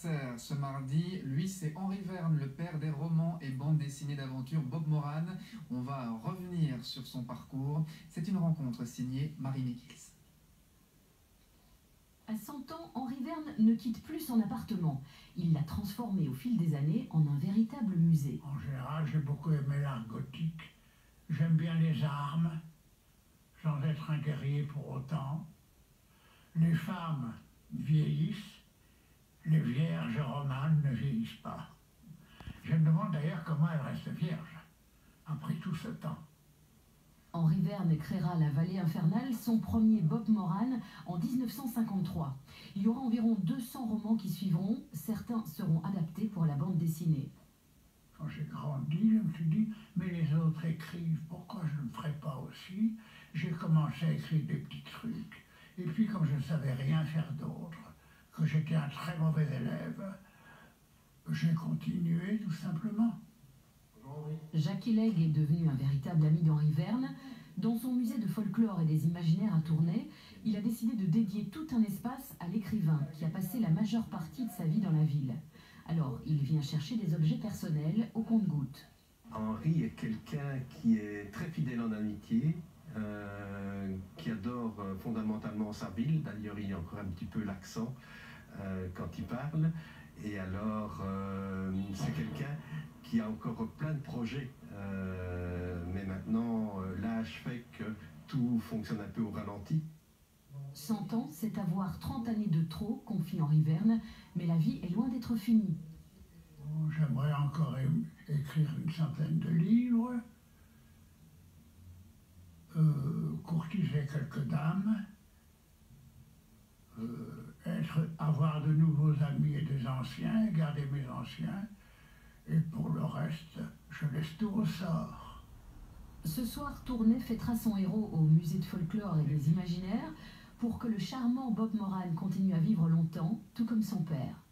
anniversaire ce mardi. Lui, c'est Henri Verne, le père des romans et bandes dessinées d'aventure Bob Moran. On va revenir sur son parcours. C'est une rencontre signée Marie Mikils. À 100 ans, Henri Verne ne quitte plus son appartement. Il l'a transformé au fil des années en un véritable musée. En général, j'ai beaucoup aimé l'art gothique. J'aime bien les armes, sans être un guerrier pour autant. Les femmes vieillissent, les vierges romanes ne vieillissent pas. Je me demande d'ailleurs comment elles restent vierges, après tout ce temps. Henri Verne créera La Vallée Infernale, son premier Bob Moran, en 1953. Il y aura environ 200 romans qui suivront, certains seront adaptés pour la bande dessinée. Quand j'ai grandi, je me suis dit, mais les autres écrivent, pourquoi je ne le ferais pas aussi? J'ai commencé à écrire des petits trucs. Et puis, comme je ne savais rien faire d'autre, que j'étais un très mauvais élève, j'ai continué tout simplement. Jacques Hellègue est devenu un véritable ami d'Henri Verne. Dans son musée de folklore et des imaginaires à Tournai, il a décidé de dédier tout un espace à l'écrivain qui a passé la majeure partie de sa vie dans la ville. Alors, il vient chercher des objets personnels au compte-gouttes. Henri est quelqu'un qui est très fidèle en amitié, qui adore fondamentalement sa ville. D'ailleurs, il y a encore un petit peu l'accent quand il parle. Et alors, c'est quelqu'un qui a encore plein de projets. Mais maintenant, l'âge fait que tout fonctionne un peu au ralenti. 100 ans, c'est avoir 30 années de trop, confie Henri Verne, mais la vie est loin d'être finie. J'aimerais encore écrire une centaine de livres, courtiser quelques dames, avoir de nouveaux amis et des anciens, garder mes anciens, et pour le reste, je laisse tout au sort. Ce soir, Tournai fêtera son héros au musée de folklore et des imaginaires pour que le charmant Bob Moran continue à vivre longtemps, tout comme son père.